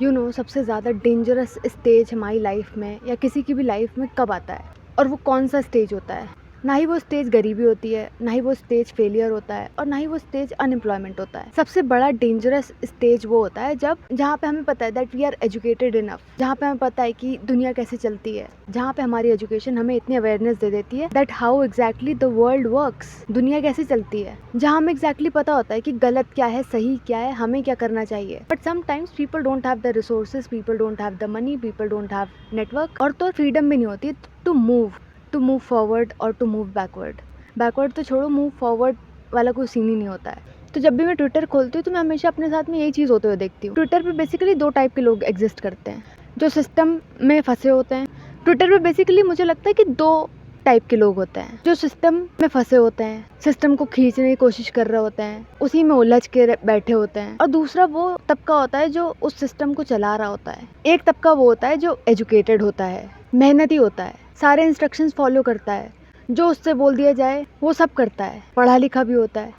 सबसे ज़्यादा dangerous stage हमारी लाइफ में या किसी की भी लाइफ में कब आता है और वो कौन सा स्टेज होता है? ना ही वो स्टेज गरीबी होती है, ना ही वो स्टेज फेलियर होता है और ना ही वो स्टेज अनएम्प्लॉयमेंट होता है। सबसे बड़ा डेंजरस स्टेज वो होता है जहाँ पे हमें पता है that we are educated enough, जहाँ पे हमें पता है कि दुनिया कैसे चलती है, जहाँ पे हमारी एजुकेशन हमें इतनी अवेयरनेस दे देती है that how exactly the world works, दुनिया कैसे चलती है, जहाँ हमें एग्जैक्टली पता होता है कि गलत क्या है, सही क्या है, हमें क्या करना चाहिए। But sometimes people don't have the resources, people don't have the money, people don't have network और तो फ्रीडम भी नहीं होती टू मूव फॉरवर्ड और टू मूव बैकवर्ड तो छोड़ो, मूव फॉरवर्ड वाला कोई सीन ही नहीं होता है। तो जब भी मैं ट्विटर खोलती हूँ तो मैं हमेशा अपने साथ में यही चीज़ होते हुए देखती हूँ। ट्विटर पे बेसिकली 2 टाइप के लोग एग्जिस्ट करते हैं, जो सिस्टम में फंसे होते हैं। ट्विटर पे बेसिकली मुझे लगता है कि 2 टाइप के लोग होते हैं, जो सिस्टम में फंसे होते हैं, सिस्टम को खींचने की कोशिश कर रहे होते हैं, उसी में उलझ के बैठे होते हैं। और दूसरा वो तबका होता है जो उस सिस्टम को चला रहा होता है। एक तबका वो होता है जो एजुकेटेड होता है, मेहनती होता है, सारे इंस्ट्रक्शंस फॉलो करता है, जो उससे बोल दिया जाए वो सब करता है, पढ़ा लिखा भी होता है।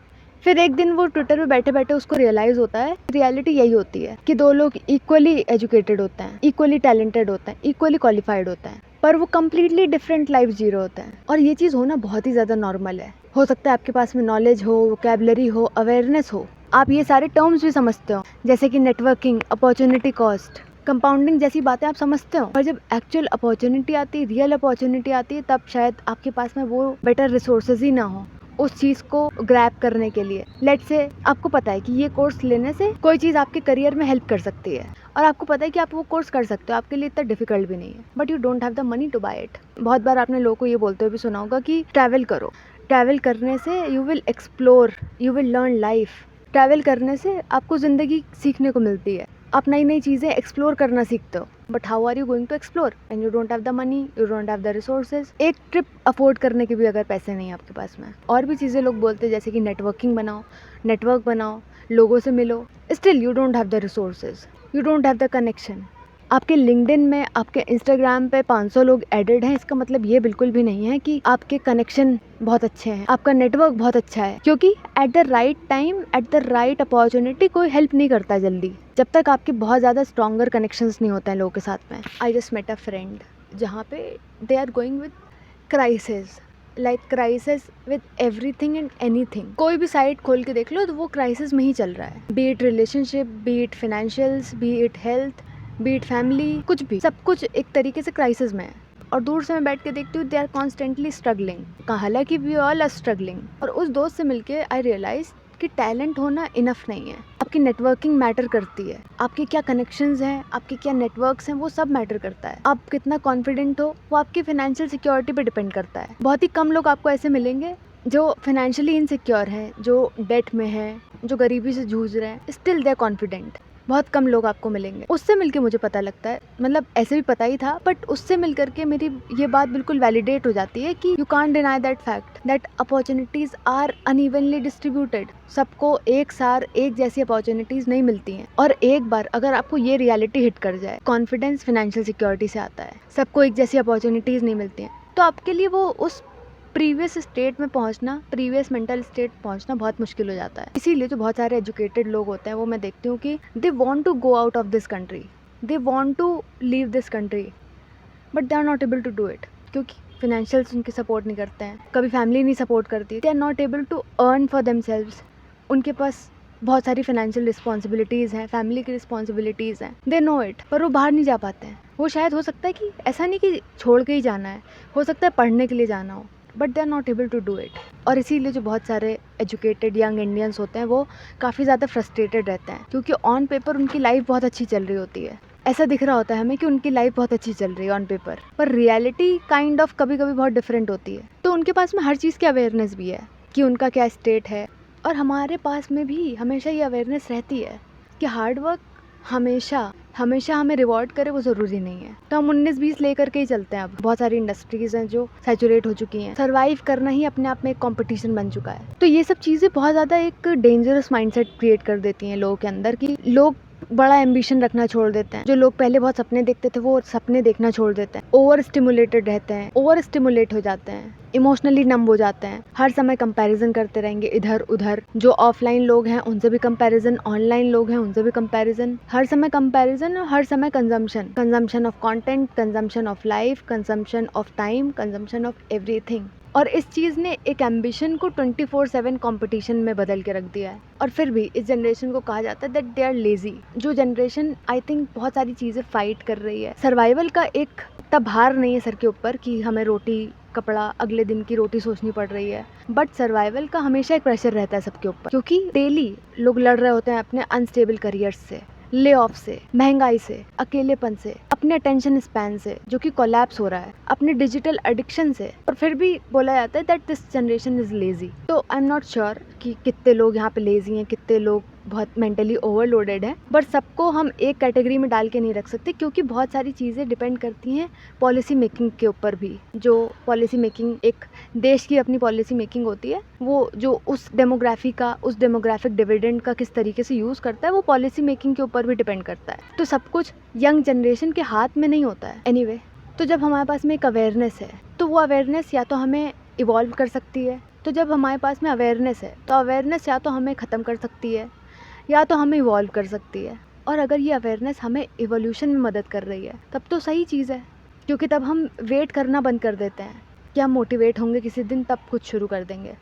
फिर एक दिन वो ट्विटर पे बैठे बैठे उसको रियलाइज़ होता है, रियलिटी यही होती है कि 2 लोग इक्वली एजुकेटेड होते हैं, इक्वली टैलेंटेड होते हैं, इक्वली क्वालिफाइड होते हैं, पर वो कम्प्लीटली डिफरेंट लाइफ जी रहे होते हैं। और ये चीज़ होना बहुत ही ज़्यादा नॉर्मल है। हो सकता है आपके पास में नॉलेज हो, वोकैबुलरी हो, अवेयरनेस हो, आप ये सारे टर्म्स भी समझते हो, जैसे कि नेटवर्किंग, अपॉर्चुनिटी कॉस्ट, कंपाउंडिंग जैसी बातें आप समझते हो। पर जब एक्चुअल अपॉर्चुनिटी आती है, रियल अपॉर्चुनिटी आती है, तब शायद आपके पास में वो बेटर रिसोर्सेज ही ना हो उस चीज़ को ग्रैब करने के लिए। लेट्स से आपको पता है कि ये कोर्स लेने से कोई चीज़ आपके करियर में हेल्प कर सकती है और आपको पता है कि आप वो कोर्स कर सकते हो, आपके लिए इतना डिफिकल्ट भी नहीं है, but you don't have the money to buy it. बहुत बार आपने लोगों को ये बोलते हुए भी सुना होगा कि ट्रैवल करो, ट्रैवल करने से you will explore, you will learn life. Travel करने से आपको ज़िंदगी सीखने को मिलती है, आप नई नई चीज़ें एक्सप्लोर करना सीखते हो। But how are you going to explore and you don't have the money, you don't have the resources. एक ट्रिप अफोर्ड करने के भी अगर पैसे नहीं है आपके पास में। और भी चीज़ें लोग बोलते हैं जैसे कि नेटवर्किंग बनाओ, नेटवर्क बनाओ, लोगों से मिलो, still you don't have the resources, you don't have the connection. आपके लिंक्डइन में, आपके इंस्टाग्राम पे 500 लोग एडेड हैं, इसका मतलब ये बिल्कुल भी नहीं है कि आपके कनेक्शन बहुत अच्छे हैं, आपका नेटवर्क बहुत अच्छा है, क्योंकि at the right time, at the right opportunity कोई हेल्प नहीं करता जल्दी, जब तक आपके बहुत ज़्यादा स्ट्रॉन्गर कनेक्शंस नहीं होते हैं लोगों के साथ में। I just met a friend जहाँ पे they are going with crisis, like crisis with everything and anything. कोई भी साइट खोल के देख लो तो वो क्राइसिस में ही चल रहा है, B it relationship, B it financials, B it health, B it family, कुछ भी, सब कुछ एक तरीके से क्राइसिस में है। और दूर से मैं बैठ के देखती हूँ दे आर कॉन्स्टेंटली स्ट्रगलिंग, हालांकि वी ऑल आर स्ट्रगलिंग। और उस दोस्त से मिलके आई रियलाइज कि टैलेंट होना इनफ नहीं है, आपकी नेटवर्किंग मैटर करती है, आपके क्या कनेक्शंस हैं, आपके क्या नेटवर्क्स हैं, वो सब मैटर करता है। आप कितना कॉन्फिडेंट हो वो आपकी फाइनेंशियल सिक्योरिटी पे डिपेंड करता है। बहुत ही कम लोग आपको ऐसे मिलेंगे जो फाइनेंशियली इनसिक्योर हैं, जो डेट में हैं, जो गरीबी से जूझ रहे हैं, स्टिल दे आर कॉन्फिडेंट। बहुत कम लोग आपको मिलेंगे। उससे मिलके मुझे पता लगता है, मतलब ऐसे भी पता ही था, बट उससे मिल करके मेरी ये बात बिल्कुल वैलिडेट हो जाती है कि you can't deny that fact that opportunities are unevenly distributed. सबको एक सार एक जैसी अपॉर्चुनिटीज़ नहीं मिलती हैं। और एक बार अगर आपको ये रियलिटी हिट कर जाए, कॉन्फिडेंस फाइनेंशियल सिक्योरिटी से आता है, सबको एक जैसी अपॉर्चुनिटीज़ नहीं मिलती हैं, तो आपके लिए वो उस प्रीवियस स्टेट में पहुंचना, प्रीवियस मेंटल स्टेट पहुंचना बहुत मुश्किल हो जाता है। इसीलिए जो बहुत सारे एजुकेटेड लोग होते हैं वो मैं देखती हूँ कि they want to go out of this country, they want to leave this country, but they are not able to do it, क्योंकि फिनेंशियल्स उनकी सपोर्ट नहीं करते हैं, कभी फैमिली नहीं सपोर्ट करती, they are not able to earn for themselves. उनके पास बहुत सारी फाइनेंशियल रिस्पॉन्सिबिलिटीज़ हैं, फैमिली की रिस्पॉन्सिबिलिटीज़ हैं, दे नो इट, पर वो बाहर नहीं जा पाते हैं। वो शायद हो सकता है कि ऐसा नहीं कि छोड़ के ही जाना है, हो सकता है पढ़ने के लिए जाना हो, but they are not able to do it. और इसीलिए जो बहुत सारे एजुकेटेड यंग इंडियंस होते हैं वो काफ़ी ज़्यादा फ्रस्ट्रेटेड रहते हैं, क्योंकि ऑन पेपर उनकी लाइफ बहुत अच्छी चल रही होती है, ऐसा दिख रहा होता है हमें कि उनकी लाइफ बहुत अच्छी चल रही है ऑन पेपर, पर रियलिटी काइंड ऑफ कभी कभी बहुत डिफरेंट होती है। तो उनके पास में हर चीज़ की अवेयरनेस भी है कि उनका क्या स्टेट है, और हमारे पास में भी हमेशा ये अवेयरनेस रहती है कि हार्डवर्क हमेशा हमेशा हमें रिवॉर्ड करे वो ज़रूरी नहीं है। तो हम 19-20 लेकर के ही चलते हैं। अब बहुत सारी इंडस्ट्रीज़ हैं जो सैचुरेट हो चुकी हैं, सर्वाइव करना ही अपने आप में एक कंपटीशन बन चुका है। तो ये सब चीज़ें बहुत ज़्यादा एक डेंजरस माइंडसेट क्रिएट कर देती हैं लोगों के अंदर, कि लोग बड़ा एम्बिशन रखना छोड़ देते हैं। जो लोग पहले बहुत सपने देखते थे वो सपने देखना छोड़ देते हैं, ओवर स्टिमुलेटेड रहते हैं, ओवर स्टिमुलेट हो जाते हैं, इमोशनली नम हो जाते हैं, हर समय कंपैरिजन करते रहेंगे इधर उधर। जो ऑफलाइन लोग हैं उनसे भी कंपैरिजन, ऑनलाइन लोग हैं उनसे भी कंपैरिजन, हर समय कंपैरिजन और हर समय consumption of content, consumption of life, consumption of time, consumption of everything. और इस चीज़ ने एक एम्बिशन को 24/7 कंपटीशन में बदल के रख दिया है। और फिर भी इस जनरेशन को कहा जाता है दैट दे आर लेजी। जो जनरेशन आई थिंक बहुत सारी चीज़ें फाइट कर रही है। सर्वाइवल का एक इतना भार नहीं है सर के ऊपर कि हमें रोटी कपड़ा अगले दिन की रोटी सोचनी पड़ रही है, बट सर्वाइवल का हमेशा एक प्रेशर रहता है सबके ऊपर, क्योंकि डेली लोग लड़ रहे होते हैं अपने अनस्टेबल करियर से, ले ऑफ से, महंगाई से, अकेलेपन से, अपने अटेंशन स्पैन से जो कि कोलैप्स हो रहा है, अपने डिजिटल एडिक्शन से। और फिर भी बोला जाता है that this generation is lazy. तो आई एम नॉट श्योर कि कितने लोग यहाँ पे लेजी हैं, कितने लोग बहुत मेंटली ओवरलोडेड हैं, बट सबको हम एक कैटेगरी में डाल के नहीं रख सकते, क्योंकि बहुत सारी चीज़ें डिपेंड करती हैं पॉलिसी मेकिंग के ऊपर भी। जो पॉलिसी मेकिंग, एक देश की अपनी पॉलिसी मेकिंग होती है, वो जो उस डेमोग्राफिक डिविडेंड का किस तरीके से यूज़ करता है, वो पॉलिसी मेकिंग के ऊपर भी डिपेंड करता है। तो सब कुछ यंग जनरेशन के हाथ में नहीं होता है। एनीवे, तो जब हमारे पास में एक अवेयरनेस है, तो वो अवेयरनेस या तो हमें इवॉल्व कर सकती है। तो जब हमारे पास में अवेयरनेस है, तो अवेयरनेस या तो हमें ख़त्म कर सकती है या तो हमें इवॉल्व कर सकती है। और अगर ये अवेयरनेस हमें इवोल्यूशन में मदद कर रही है, तब तो सही चीज़ है, क्योंकि तब हम वेट करना बंद कर देते हैं कि हम मोटिवेट होंगे किसी दिन, तब कुछ शुरू कर देंगे।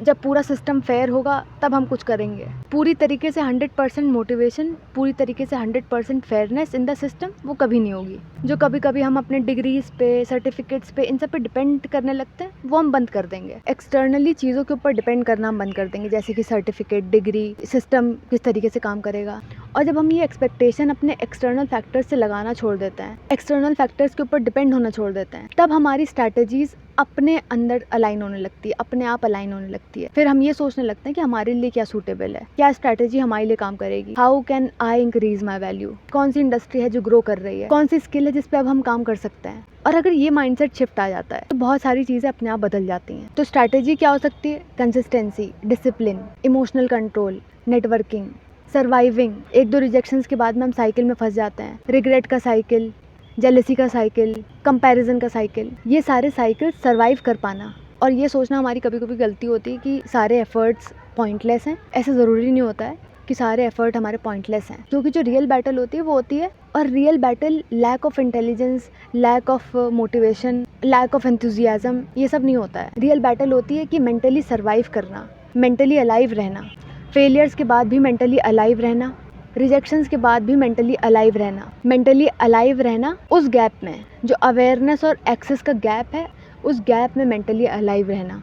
जब पूरा सिस्टम फेयर होगा तब हम कुछ करेंगे। पूरी तरीके से 100% मोटिवेशन, पूरी तरीके से 100% फेयरनेस इन द सिस्टम वो कभी नहीं होगी। जो कभी कभी हम अपने डिग्रीज पे, सर्टिफिकेट्स पे, इन सब पे डिपेंड करने लगते हैं, वो हम बंद कर देंगे। एक्सटर्नली चीज़ों के ऊपर डिपेंड करना हम बंद कर देंगे, जैसे कि सर्टिफिकेट, डिग्री, सिस्टम किस तरीके से काम करेगा। और जब हम ये एक्सपेक्टेशन अपने एक्सटर्नल फैक्टर्स से लगाना छोड़ देते हैं, एक्सटर्नल फैक्टर्स के ऊपर डिपेंड होना छोड़ देते हैं, तब हमारी स्ट्रैटेजीज अपने अंदर अलाइन होने लगती है, अपने आप अलाइन होने लगती है। फिर हम ये सोचने लगते हैं कि हमारे लिए क्या सूटेबल है, क्या स्ट्रैटेजी हमारे लिए काम करेगी, how can I increase my value, कौन सी इंडस्ट्री है जो ग्रो कर रही है, कौन सी स्किल है जिस पे अब हम काम कर सकते हैं। और अगर ये माइंडसेट शिफ्ट आ जाता है तो बहुत सारी चीज़ें अपने आप बदल जाती हैं। तो स्ट्रैटेजी क्या हो सकती है? Consistency, discipline, emotional control, networking, surviving. 1-2 rejections के बाद में हम साइकिल में फंस जाते हैं, रिग्रेट का साइकिल, जेलसी का साइकिल, कंपैरिजन का साइकिल। ये सारे साइकिल सर्वाइव कर पाना, और ये सोचना हमारी कभी कभी गलती होती है कि सारे एफर्ट्स पॉइंटलेस हैं। ऐसा ज़रूरी नहीं होता है कि सारे एफर्ट हमारे पॉइंटलेस हैं, क्योंकि जो रियल बैटल होती है वो होती है, और real battle lack of intelligence, lack of motivation, lack of enthusiasm, ये सब नहीं होता है। रियल बैटल होती है कि मेंटली सर्वाइव करना, मेंटली अलाइव रहना, फेलियर्स के बाद भी मेंटली अलाइव रहना, रिजेक्शंस के बाद भी मेंटली अलाइव रहना। मेंटली अलाइव रहना उस गैप में जो अवेयरनेस और एक्सेस का गैप है, उस गैप में मेंटली अलाइव रहना।